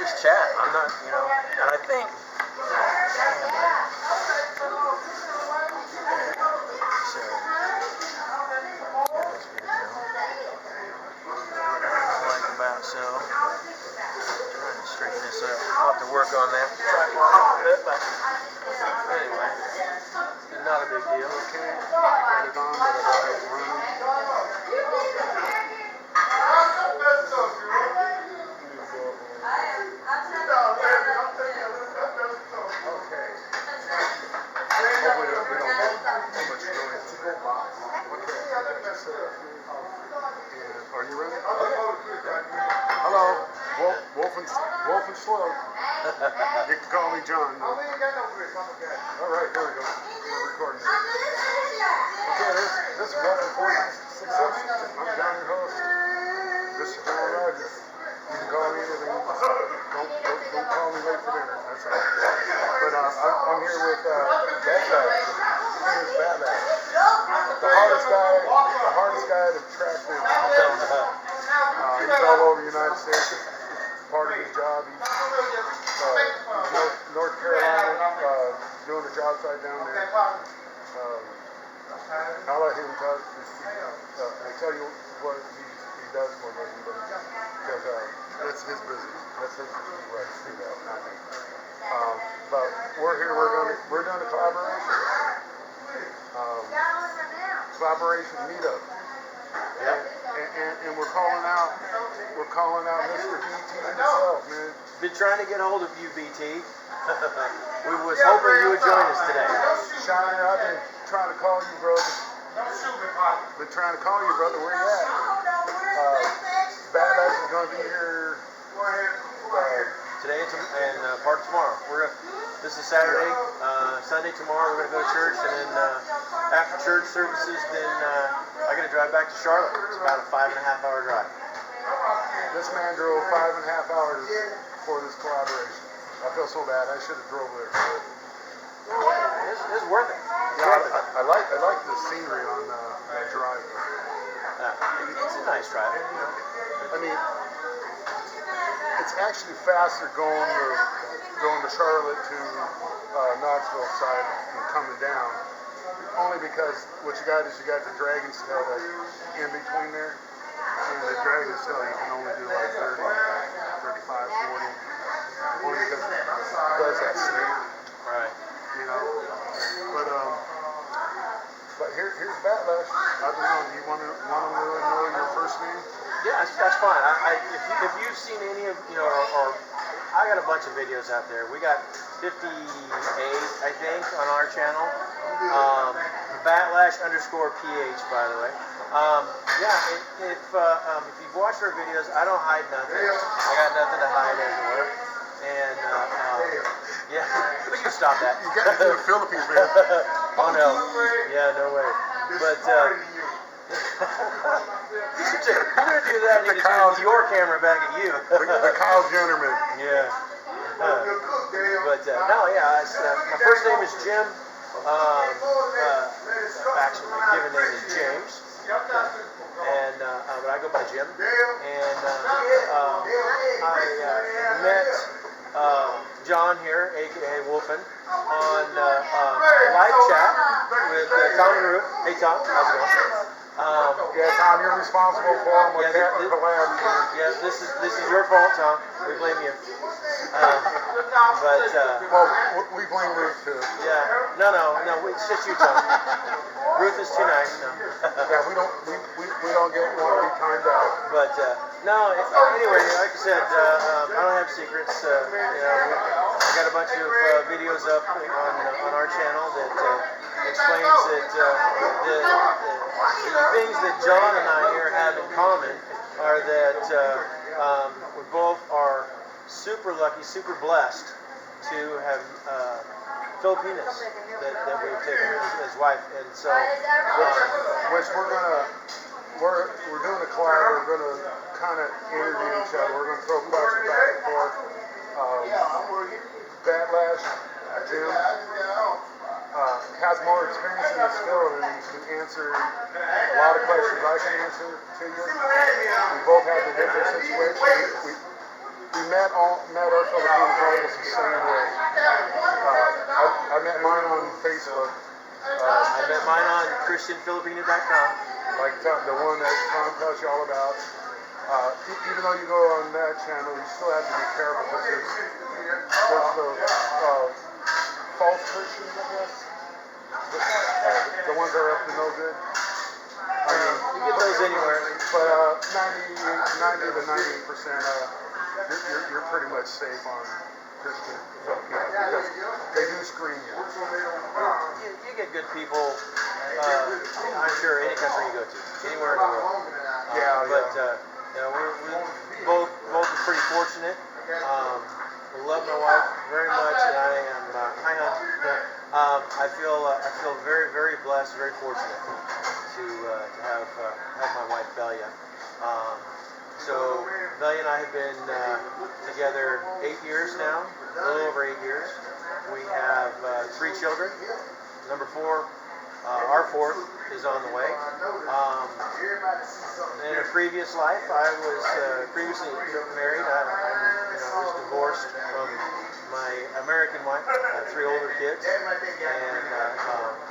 just chat. I'm not, and I think. So, trying to straighten this up. I'll have to work on that tripod a bit, but anyway, not a big deal. Okay, got it on, but I got it running. Okay. Hopefully we don't get too much noise. Okay. And are you ready? Hello, Wolfen4966. You can call me John. No? All right, there we go. We're recording now. Okay, this is Wolfen4966. I'm John, your host. This is John Rogers. You can call me anything. Don't call me late for dinner. That's all. But I'm here with Batman. Here's Batman. The hardest guy to track down. He's all over the United States. Part of his job, he's North Carolina, doing a job site down there. I'll let him talk. I'll tell you what he does for me, because that's his business. That's his right to do that, not me. But we're here. We're doing a collaboration meetup. And we're calling out Mr. BT himself, man. Been trying to get hold of you, BT. We was hoping you would join us today. Shiner, I've been trying to call you, brother. Been trying to call you, brother. Where you at? Badass is going to be here Today and part of tomorrow. This is Saturday. Sunday tomorrow we're going to go to church, and then after church services, then I got to drive back to Charlotte. It's about a 5.5 hour drive. This man drove 5.5 hours for this collaboration. I feel so bad. I should have drove there. It's worth it. I like the scenery on that drive. It's a nice drive. I mean, it's actually faster going to Charlotte to Knoxville side and coming down. Only because what you got is the Dragon's Tail that's in between there. And the Dragon's Tail you can only do like 30, 35, 40. Only because it does that snake. Right. But here's Batlash. I don't know. You want to know your first name? Yeah, that's fine. If you've seen any of or I got a bunch of videos out there. We got 58, I think, on our channel. Batlash_PH, by the way. If you've watched our videos, I don't hide nothing. I got nothing to hide, as it were. And yeah, but you stop that. You got to do the Philippines, man. Oh no. Yeah, no way. But you're gonna do that, and you can turn your camera back at you. the Kyle Jennerman. Yeah. But my first name is Jim. Actually, my given name is James. And but I go by Jim. And I met John here, aka Wolfen, on live chat with Tom and Ruth. Hey Tom, how's it going? Tom, you're responsible for him with collabs. Yeah, this is your fault, Tom. We blame you. We blame Ruth too. Yeah, no, it's just you, Tom. Ruth is too nice. No. Yeah, we don't want to be timed out. But anyway, like I said, I don't have secrets. I got a bunch of videos up on our channel that explains that the things that John and I here have in common are that we both are super lucky, super blessed to have Filipinas that we've taken as wife, and so which we're doing a collab. We're gonna kind of interview each other. We're gonna throw questions back and forth. Batlash, Jim, has more experience in this field, and he can answer a lot of questions I can answer to you. We both have the different situations. We met our Filipinos almost the same way. I met mine on Facebook. I met mine on ChristianFilipino.com. Like the one that Tom tells you all about. Even though you go on that channel, you still have to be careful because there's the false Christians, I guess. The ones that are up to no good. I mean, you get those anywhere. But 90 to 98%, you're pretty much safe on Christian Filipinos because they do screen you. You get good people. I'm sure any country you go to, anywhere in the world. You know, we're both are pretty fortunate. I love my wife very much, and I am. Hi, hon. I feel very, very blessed, very fortunate to have my wife Belia. So Belia and I have been together 8 years now, a little over 8 years. We have 3 children. Number 4, our 4th is on the way. In a previous life, I was previously married. I was divorced from my American wife. I have 3 older kids, and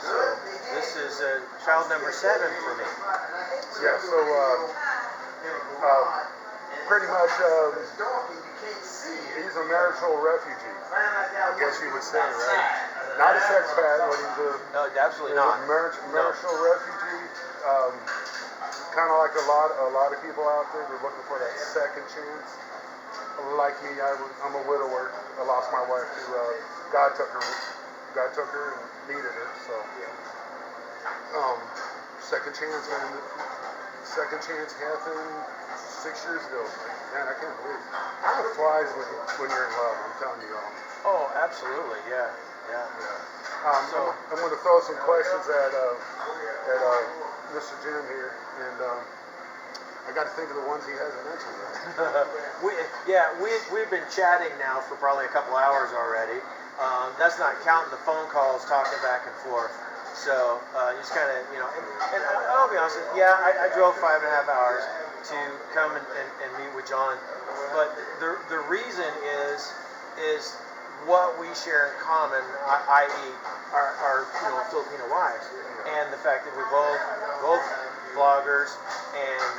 so this is child number 7 for me. Yeah. So pretty much he's a marital refugee. I guess you would say, right? Not a sex bad, but no, absolutely not. Marital refugee. Kind of like a lot of people out there. They're looking for that second chance. Like me, I'm a widower. I lost my wife to God took her and needed her. So second chance, man. Second chance happened 6 years ago. Man, I can't believe it. Time flies when you're in love. I'm telling you all. Oh, absolutely, yeah. So I'm going to throw some questions at Mr. Jim here, and I got to think of the ones he hasn't mentioned yet. We've been chatting now for probably a couple hours already. That's not counting the phone calls, talking back and forth. So just kind of, you know, and I'll be honest, I drove 5.5 hours to come and meet with John, but the reason is what we share in common, i.e. our Filipino wives, and the fact that we're both bloggers, and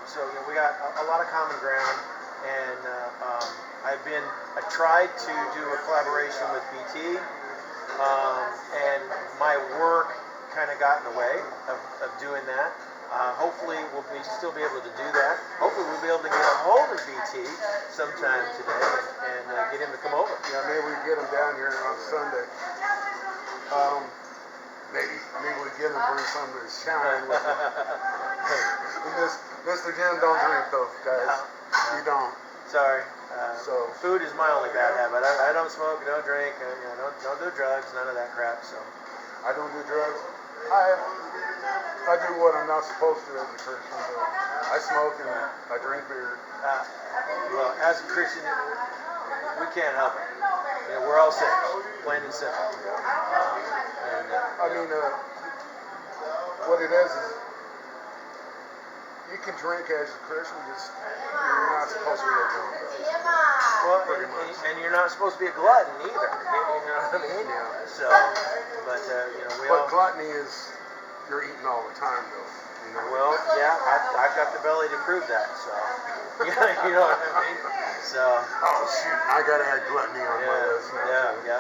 so we got a lot of common ground, and I tried to do a collaboration with BT, and my work kind of got in the way of doing that. Hopefully we'll still be able to do that. Hopefully we'll be able to get a hold of BT sometime today and get him to come over. Yeah, maybe we get him down here on Sunday. Maybe we get him and bring some of his shine with him. Mr. Jim don't drink though, guys. You don't. Sorry. So food is my only bad habit. I don't smoke, don't drink, don't do drugs, none of that crap. So I don't do drugs. I do what I'm not supposed to as a Christian. But I smoke and I drink beer. Well, as a Christian, we can't help it. You know, we're all sinners, plain and simple. What it is you can drink as a Christian, just you're not supposed to be a drunk. Well, and you're not supposed to be a glutton either. You know what I mean? Yeah. So, but gluttony is you're eating all the time, though. You know? Well, yeah, I've got the belly to prove that. So, you know what I mean? So. Oh shoot! I gotta add gluttony on my list now. Yeah.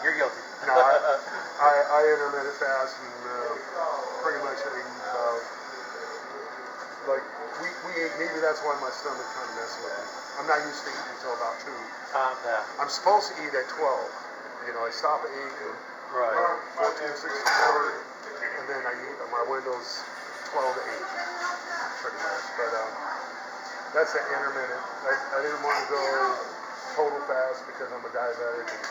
You're guilty. No, I intermittent fast and pretty much I eat like we eat. Maybe that's why my stomach kind of messing with me. I'm not used to eating until about 2. I'm supposed to eat at 12. You know, I stop at 8 and 14, 16 hours, and then I eat my window's 12 to 8, pretty much. But that's the intermittent. I didn't want to go total fast because I'm a diabetic, and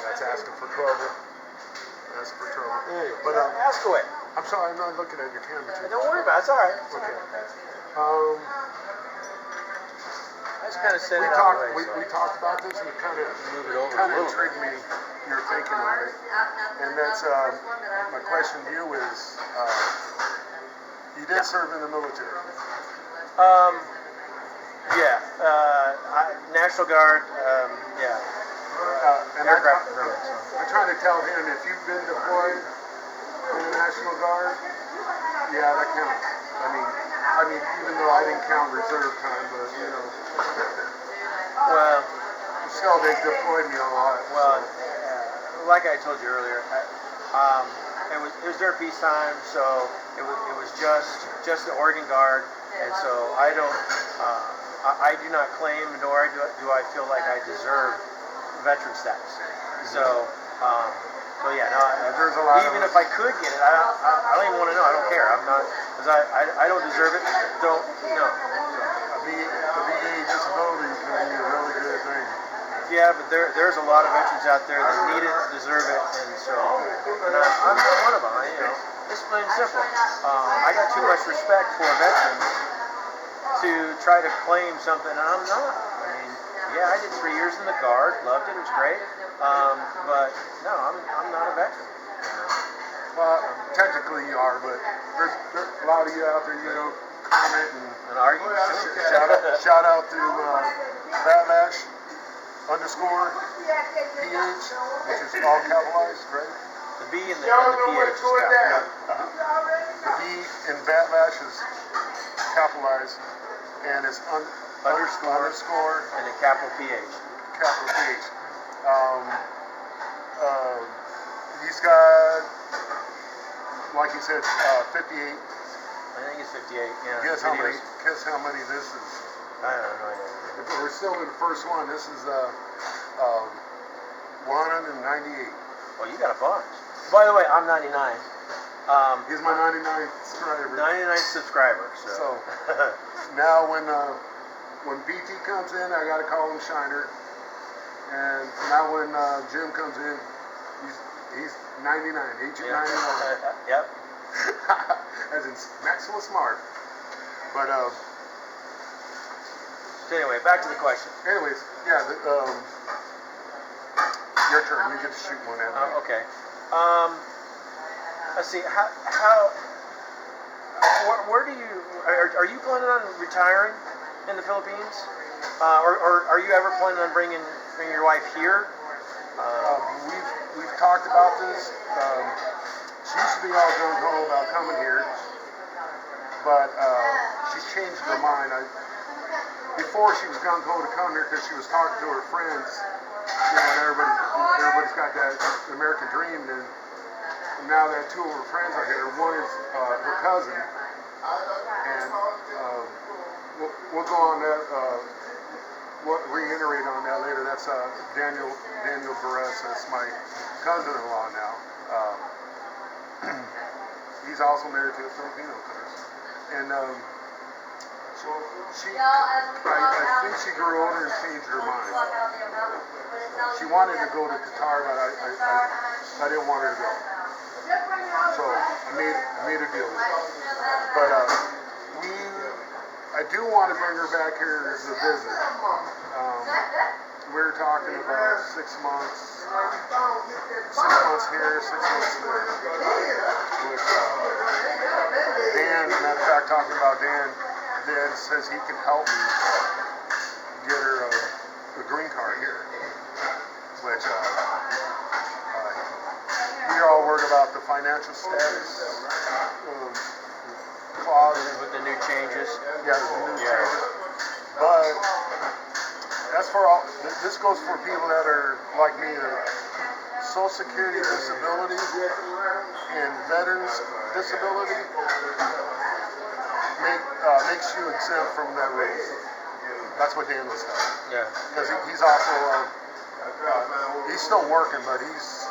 that's asking for trouble. That's for trouble. But ask away. I'm sorry, I'm not looking at your camera too much. Don't worry about it. It's all right. Okay. I just kind of set it out of the way. We talked about this, and it kind of intrigued me. Your thinking on it, and that's my question to you is: you did serve in the military. Yeah, National Guard, yeah, And aircraft procurement. So. I'm trying to tell him if you've been deployed in the National Guard, yeah, that counts. I mean, even though I didn't count reserve time, but you know, Well, still they deployed me a lot. well, like I told you earlier, it was during peacetime, so it was just the Oregon Guard, and so I don't I do not claim, nor do I feel like I deserve veteran status. So so yeah, no, There's a lot even of if I could get it, I don't even want to know. I don't care. I'm not, because I don't deserve it. Don't no. the VA disability can be a really good thing. Yeah, but there's a lot of veterans out there that need it, deserve it, and so and I'm not one of them. You know, it's plain and simple. I got too much respect for veterans to try to claim something and I'm not. I mean, yeah, I did 3 years in the Guard, loved it, it was great, but no, I'm not a veteran. Well, technically you are, but there's a lot of you out there, you know, comment And argue? shout out to Batlash _ PH, which is all capitalized, right? The B and the PH is capitalized. The B in Batlash is capitalized, and it's underscore and a capital PH. capital PH. He's got, like you said, 58. I think it's 58. Yeah. Guess how many this is? I don't know. No idea. We're still in the first one. This is 198. Well, you got a bunch. By the way, I'm 99. He's my 99th subscriber. 99th subscriber. So now when BT comes in, I gotta call him Shiner. And now when Jim comes in, he's 99. Agent 91. Yep. As in maximum smart. But so anyway, back to the question. anyways, yeah. Your turn. You get to shoot one at me. Okay. Let's see. Where do you are you planning on retiring in the Philippines, or are you ever planning on bringing your wife here? We've talked about this. She used to be all gung ho about coming here, but she's changed her mind. Before she was gung ho to come here because she was talking to her friends, you know, and everybody's got that American dream. And now that two of her friends are here, one is her cousin, and we'll go on that. We'll reiterate on that later. That's Daniel Barres. That's my cousin-in-law now. He's also married to a Filipino cousin, and I think she grew older and changed her mind. She wanted to go to Qatar, but I didn't want her to go. So I made a deal with her. But I do want to bring her back here as a visit. We're talking about 6 months. 6 months here, 6 months there. With Dan, matter of fact, talking about Dan says he can help me get her a green card here. Which we're all worried about the financial status clause. With the new changes. Yeah, the new changes. But that's for all. This goes for people that are like me, Social Security disability and veterans disability makes you exempt from that race. That's what Dan was saying. Yeah. Because he's also he's still working, but he's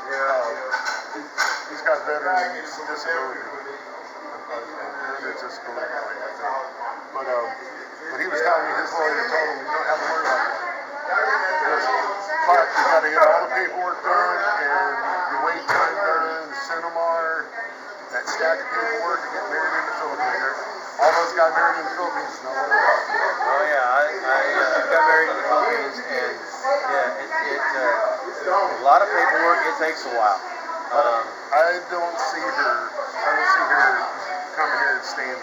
got veterans disability. But he was telling me his lawyer told him you don't have to worry about that. But you got to get all the paperwork done and the wait time done, the Cinemar, that stack of paperwork to get married in the Philippines. All those got married in the Philippines know what I'm talking about. Oh yeah, I got married in the Philippines, and yeah, a lot of paperwork. It takes a while. I don't see her coming here and staying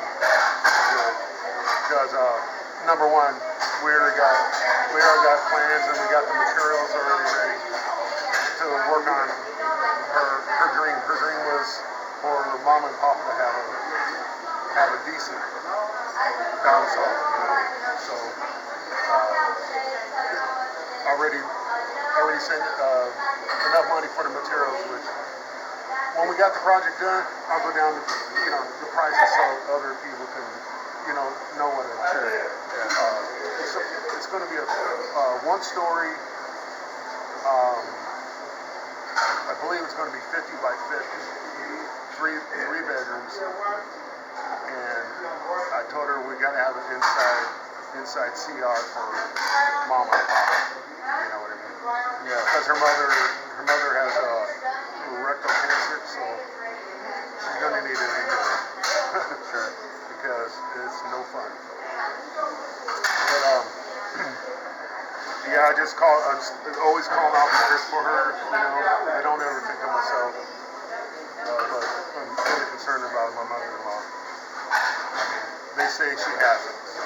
because number one, we already got plans and we got the materials already ready to work on her dream. Her dream was for mom and papa to have a decent downside, you know. So already sent enough money for the materials, which when we got the project done, I'll go down to, you know, the prices so other people can, you know what it is. Sure. Yeah. It's going to be a one-story. I believe it's going to be 50 by 50, three bedrooms, and I told her we got to have an inside CR for mom and pop. You know what I mean? Yeah. Because her mother has rectal cancer, so she's going to need an indoor. Sure. Because it's no fun. But yeah, I'm always calling out prayers for her. You know, I don't ever think of myself, but I'm really concerned about my mother-in-law. I mean, they say she has it, so.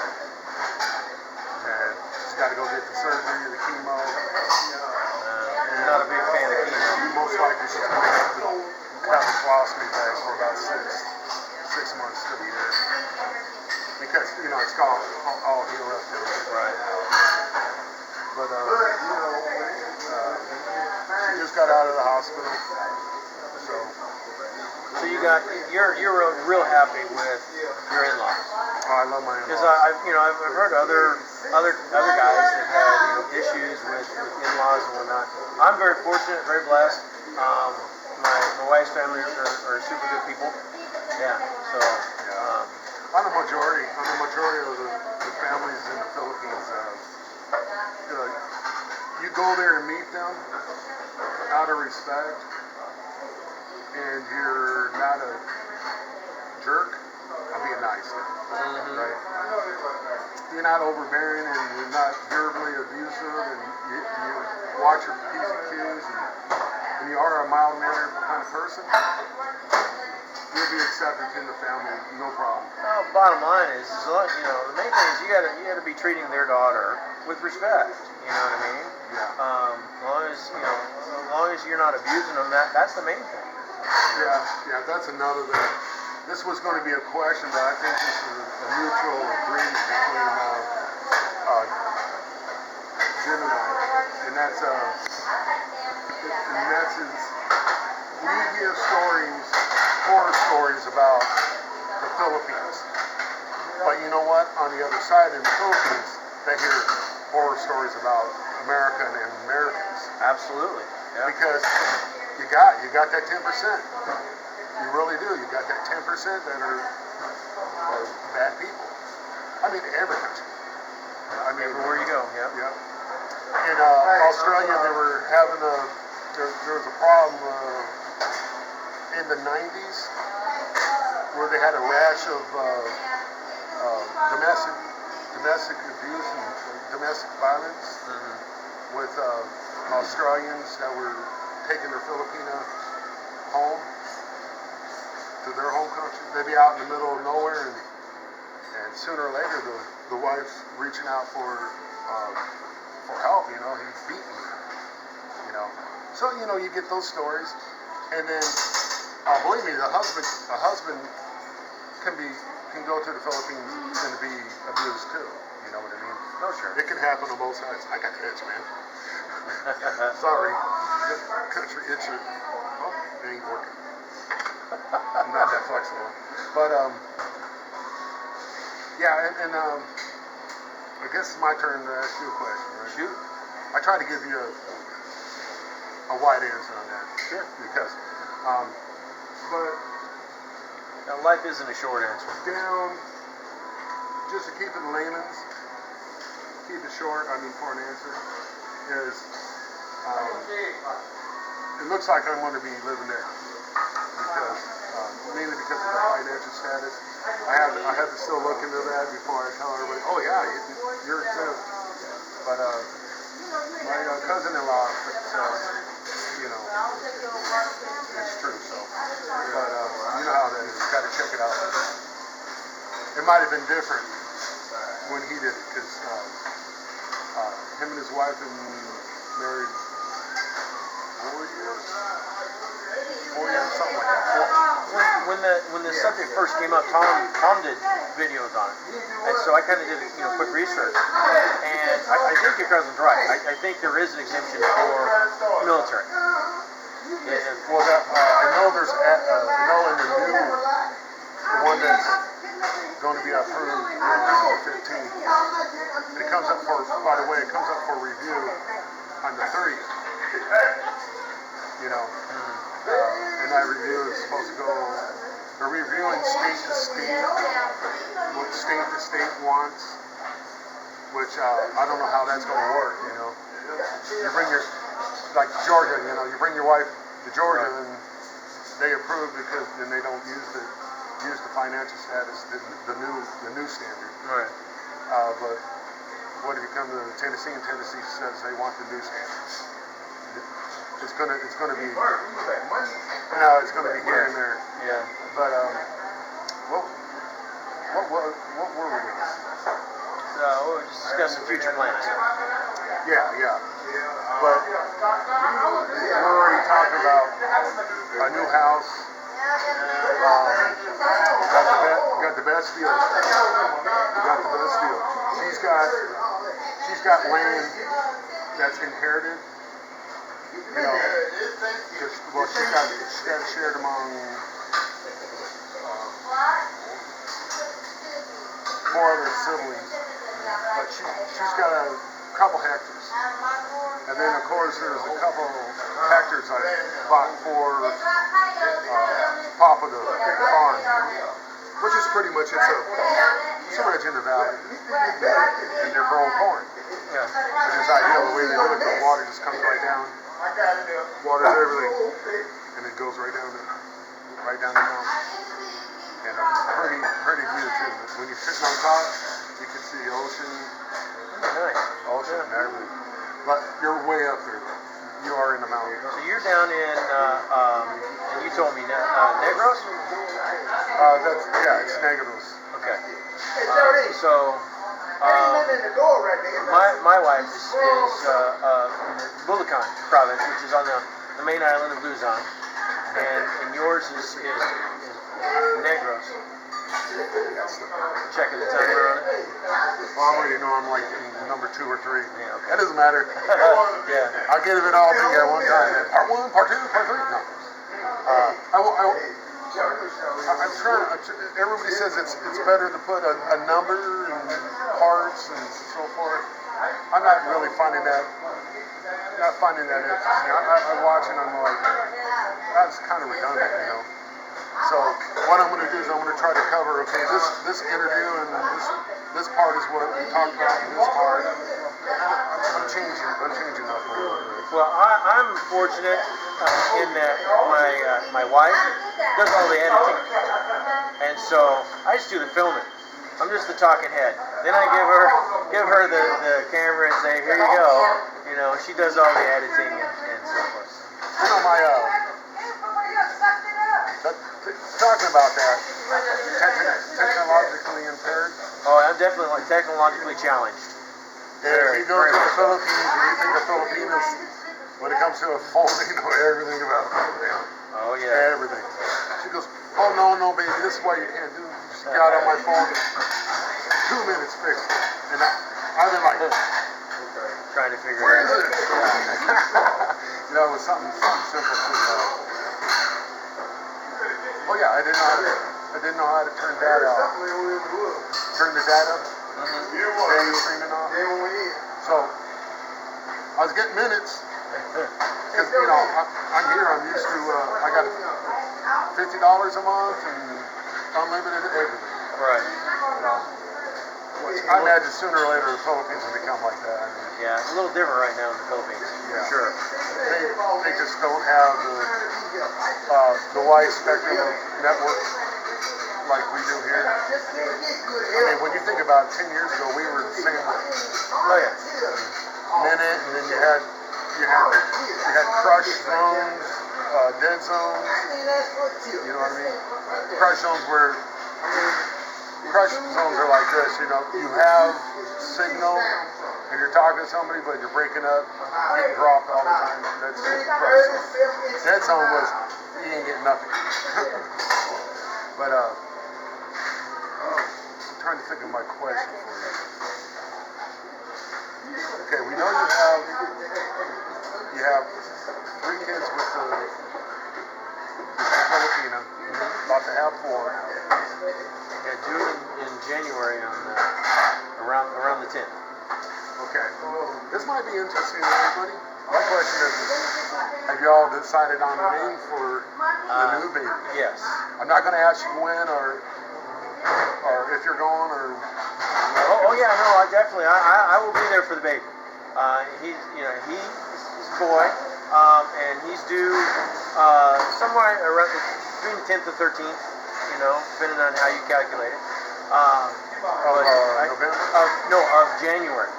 And she's got to go get the surgery, the chemo. I'm not a big fan of chemo. Most likely she's going to have a colostomy bag for about 6 months to a year. Because, you know, it's all healed up there. Right. But, she just got out of the hospital. So you're real happy with your in-laws. Oh, I love my in-laws. Because I've heard other guys that had issues with in-laws and whatnot. I'm very fortunate, very blessed. My wife's family are super good people. Yeah. So. On the majority of the families in the Philippines, you go there and meet them out of respect, and you're not a jerk. I'm being nice, right? You're not overbearing, and you're not verbally abusive, and you watch your P's and Q's, and you are a mild-mannered kind of person. You'll be accepted in the family, no problem. Well, bottom line is, the main thing is you gotta be treating their daughter with respect. You know what I mean? Yeah. As long as you're not abusing them, that's the main thing. Yeah, that's another thing. This was going to be a question, but I think this is a mutual agreement between Jim and I, and that's we hear horror stories about the Philippines. But you know what? On the other side, in the Philippines, they hear horror stories about America and Americans. Absolutely. Yeah. Because you got that 10%. You really do. You got that 10% that are bad people. I mean, every country. I mean, everywhere you go. Yeah. Yeah. In Australia, they were having there was a problem in the 90s where they had a rash of domestic abuse and domestic violence with Australians that were taking their Filipina home to their home country. They'd be out in the middle of nowhere, and sooner or later the wife's reaching out for help. You know, he's beaten her. You know, so you get those stories, and then believe me, a husband can go to the Philippines and be abused too. You know what I mean? No, sure. It can happen on both sides. I got the itch, man. Sorry. This country itch. It ain't working. I'm not that flexible. But, yeah, and I guess it's my turn to ask you a question, right? Shoot. I try to give you a wide answer on that. Sure. Because, but now, life isn't a short answer. Down, just to keep it layman's, keep it short, for an answer, is it looks like I'm going to be living there. Because, mainly because of the financial status. I have to still look into that before I tell everybody, oh yeah, you're exempt. But my cousin-in-law says, it's true, so. But you know how that is. Got to check it out. It might have been different when he did it, because him and his wife have been married 4 years, something like that. When the subject first came up, Tom did videos on it, and so I kind of did quick research, and I think your cousin's right. I think there is an exemption for military. Well, I know there's I know in the one that's going to be approved on the 15th. It comes up for, by the way, it comes up for review on the 30th. And that review is supposed to go. They're reviewing state to state, what state to state wants, which I don't know how that's going to work. You bring your, like Georgia, you bring your wife to Georgia and they approve because then they don't use the financial status, the new standard. Right. But what if you come to Tennessee and Tennessee says they want the new standard? It's gonna be, it's gonna be here and there. Yeah. But what were we gonna say? So we're just discussing future plans. Yeah. But we're already talking about a new house. Got the best deal. We got the best deal. She's got land that's inherited. She got it shared among 4 other siblings, but she's got a couple hectares. And then of course there's a couple hectares I bought for Papa the farm, which is pretty much it's a ridge in the valley, and they're growing corn. Yeah. Which is ideal. The way they do it, the water just comes right down. Water's everything, and it goes right down the mountain. And a pretty view too. When you're sitting on top, you can see the ocean. Nice. Ocean and everything. But you're way up there. You are in the mountains. So you're down in, and you told me Negros? It's Negros. Okay. My wife is from Bulacan province, which is on the main island of Luzon, and yours is Negros. Checking the timer on it. Well, I already know I'm like number 2 or 3. Yeah, okay. That doesn't matter. Yeah. I'll give it all to you at one time. Part 1, part 2, part 3. No. I'm trying to. Everybody says it's better to put a number and parts and so forth. I'm not really finding that. Not finding that interesting. I watch it and I'm like, that's kind of redundant, So what I'm going to do is I'm going to try to cover. Okay, this interview and this part is what we talked about. And this part, I'm changing up a little bit. Well, I'm fortunate in that my wife does all the editing, and so I just do the filming. I'm just the talking head. Then I give her the camera and say, here you go. She does all the editing and so forth. Talking about that, technologically impaired. Oh, I'm definitely technologically challenged. If you go to the Philippines and you think of Filipinos, when it comes to a phone, they know everything about a phone. Oh yeah. Everything. She goes, oh no, baby, this is why you can't do it. Just got on my phone, 2 minutes fixed. And I've been like, trying to figure where it is out. it? It was something simple to oh yeah, I didn't know how to turn that off. Turn the data, data streaming off. So I was getting minutes because I'm here. I'm used to. I got $50 a month and unlimited everything. Right. I imagine sooner or later the Philippines will become like that. Yeah, it's a little different right now in the Philippines. Yeah. Sure. They just don't have the wide spectrum of networks like we do here. I mean, when you think about it, 10 years ago, we were the same way. Oh yeah. Minute, and then you had crush zones, dead zones. You know what I mean? Crush zones where crush zones are like this, you know, you have signal and you're talking to somebody, but you're breaking up, getting dropped all the time. That's crush zone. Dead zone was, you ain't getting nothing. But, I'm trying to think of my question for you. Okay, we know you have 3 kids with the Filipina, about to have 4. Yeah, due in January on around the 10th. Okay, this might be interesting to everybody. My question is, have you all decided on a name for the new baby? Yes. I'm not going to ask you when or if you're going or. Oh yeah, no, I will be there for the baby. He's a boy, and he's due somewhere around between the 10th and 13th, depending on how you calculate it. November? Of January.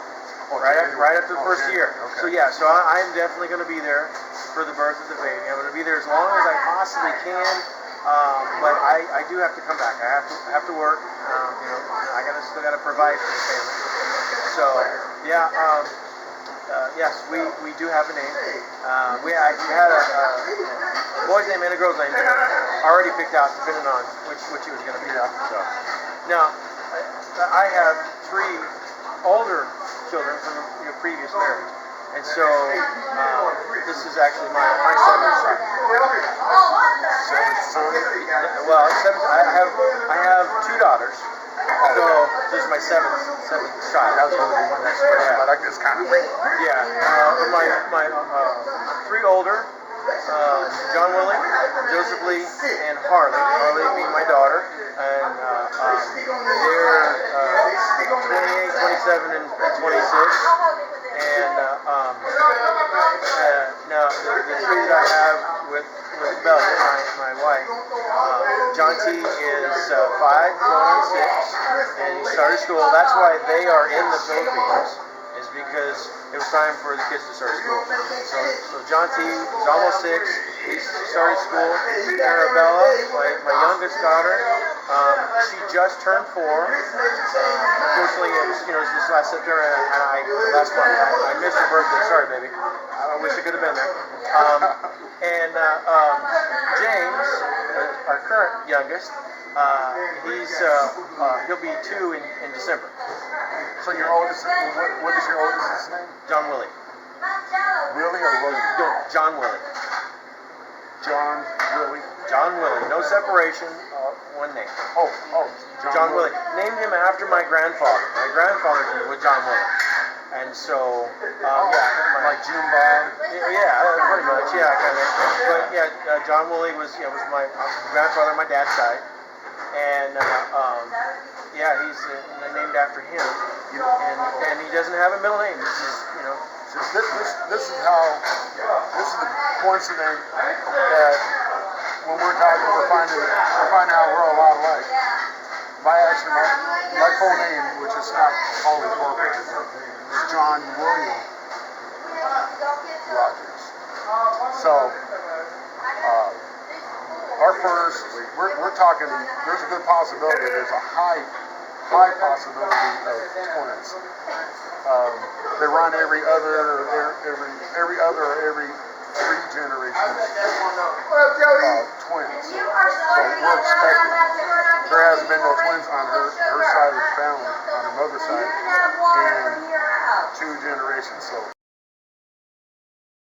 Right after the first year. Okay. So yeah, so I'm definitely going to be there for the birth of the baby. I'm going to be there as long as I possibly can. But I do have to come back. I have to work. I still got to provide for the family. So yeah, yes, we do have a name. We had a boy's name and a girl's name already picked out, depending on which he was going to be. So now I have 3 older children from your previous marriage, and so this is actually my 7th son. 7th son? Well, 7th. I have 2 daughters, so this is my 7th child. That was going to be my next question, but I just kind of. Yeah, my 3 older, John Willie, Joseph Lee, and Harley. Harley being my daughter, and they're 28, 27, and 26. And now the 3 that I have with Bella, my wife, John T is 5, going on 6, and he started school. That's why they are in the Philippines, is because it was time for the kids to start school. So John T is almost 6. He started school. Arabella, my youngest daughter, she just turned 4. Unfortunately, it was this last September, and last month. I missed her birthday. Sorry, baby. I wish I could have been there. And James, our current youngest, he'll be 2 in December. So your oldest, what is your oldest's name? John Willie. Willie or Willie? No, John Willie. John Willie. John Willie. No separation. One name. Oh, John Willie. Named him after my grandfather. My grandfather was John Willie. And so, like June Bob. Yeah, pretty much. Yeah, kind of. But yeah, John Willie was my grandfather on my dad's side, and he's named after him. And he doesn't have a middle name. This is the coincidence that when we're talking, we're finding out we're a lot alike. My full name, which is not all incorporated, is John William Rogers. So, our first, we're talking, there's a good possibility, there's a high possibility of twins. They run every 3 generations twins. So we're expecting. There has been no twins on her side of the family, on her mother's side, in 2 generations. So